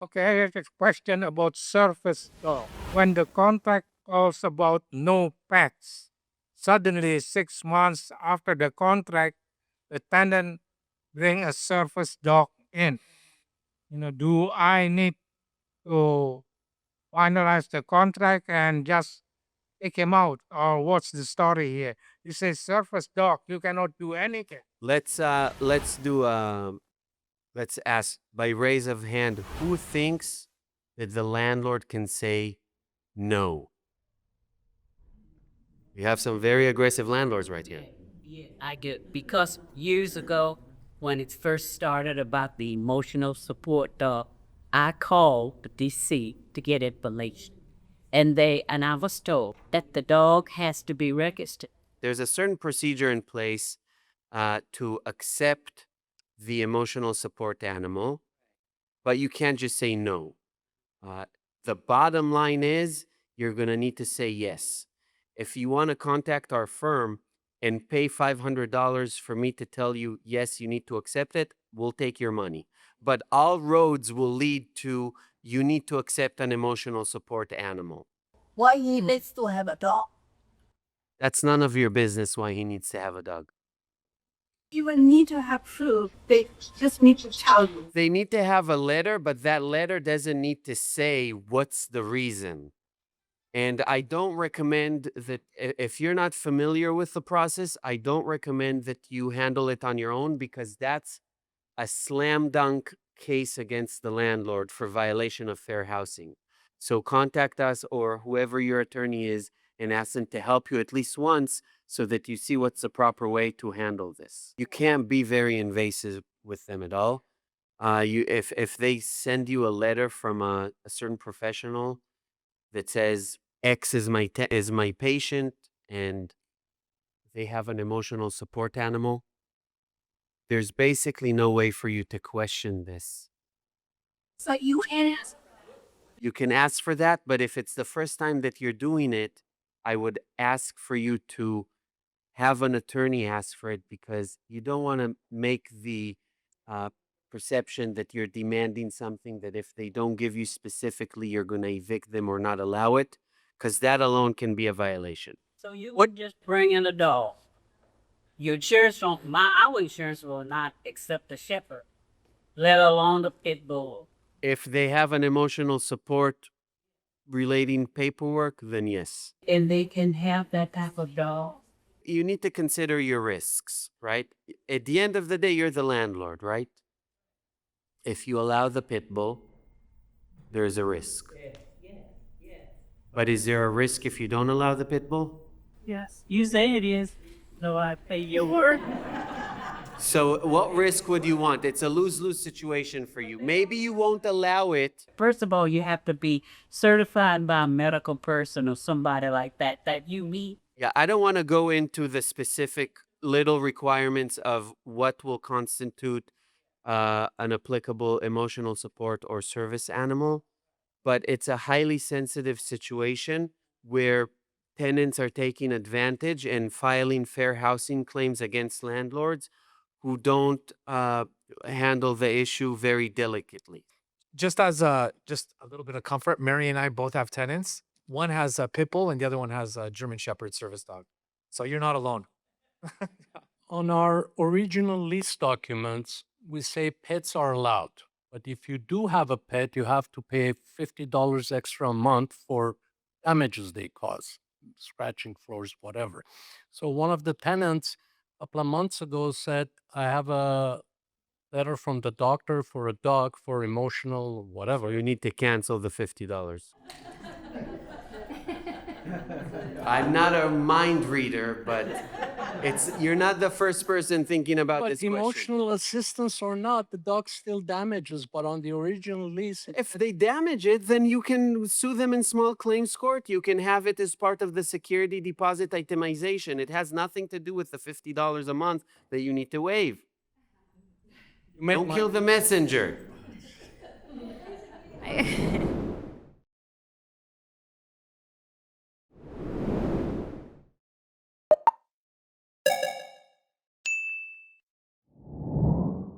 Okay, I have a question about surface dog. When the contract calls about no pets, suddenly 6 months after the contract, the tenant bring a surface dog in. Do I need to finalize the contract and just take him out, or what's the story here? You say surface dog, you cannot do anything. Let's ask by raise of hand who thinks that the landlord can say no. We have some very aggressive landlords right here. Yeah, I get because years ago, when it first started about the emotional support dog, I called the DC to get information, and I was told that the dog has to be registered. There's a certain procedure in place to accept the emotional support animal, but you can't just say no. Uh, the bottom line is you're going to need to say yes. If you want to contact our firm and pay $500 for me to tell you, yes, you need to accept it, we'll take your money. But all roads will lead to you need to accept an emotional support animal. Why he needs to have a dog? That's none of your business why he needs to have a dog. You will need to have proof. They just need to tell you. They need to have a letter, but that letter doesn't need to say what's the reason. And I don't recommend that if you're not familiar with the process, I don't recommend that you handle it on your own because that's a slam dunk case against the landlord for violation of fair housing. So contact us or whoever your attorney is and ask them to help you at least once so that you see what's the proper way to handle this. You can't be very invasive with them at all. If they send you a letter from a certain professional that says X is my patient and they have an emotional support animal, there's basically no way for you to question this. So you can ask. You can ask for that, but if it's the first time that you're doing it, I would ask for you to have an attorney ask for it because you don't want to make the uh, perception that you're demanding something that if they don't give you specifically, you're going to evict them or not allow it, because that alone can be a violation. So you would just bring in a dog. Your insurance won't, our insurance will not accept the shepherd, let alone the pit bull. If they have an emotional support relating paperwork, then yes. And they can have that type of dog. You need to consider your risks, right? At the end of the day, you're the landlord, right? If you allow the pit bull, there's a risk. But is there a risk if you don't allow the pit bull? Yes, you say it is. No, I pay your word. So what risk would you want? It's a lose-lose situation for you. Maybe you won't allow it. First of all, you have to be certified by a medical person or somebody like that you meet. Yeah, I don't want to go into the specific little requirements of what will constitute an applicable emotional support or service animal, but it's a highly sensitive situation where tenants are taking advantage and filing fair housing claims against landlords who don't handle the issue very delicately. Just a little bit of comfort, Mary and I both have tenants. One has a pit bull and the other one has a German Shepherd service dog. So you're not alone. On our original lease documents, we say pets are allowed. But if you do have a pet, you have to pay $50 extra a month for damages they cause, scratching floors, whatever. So one of the tenants a couple of months ago said, I have a letter from the doctor for a dog for emotional whatever. You need to cancel the $50. I'm not a mind reader, but you're not the first person thinking about But this question. emotional assistance or not, the dog still damages. But on the original lease, If they damage it, then you can sue them in small claims court. You can have it as part of the security deposit itemization. It has nothing to do with the $50 a month that you need to waive. you make Don't my- kill the messenger.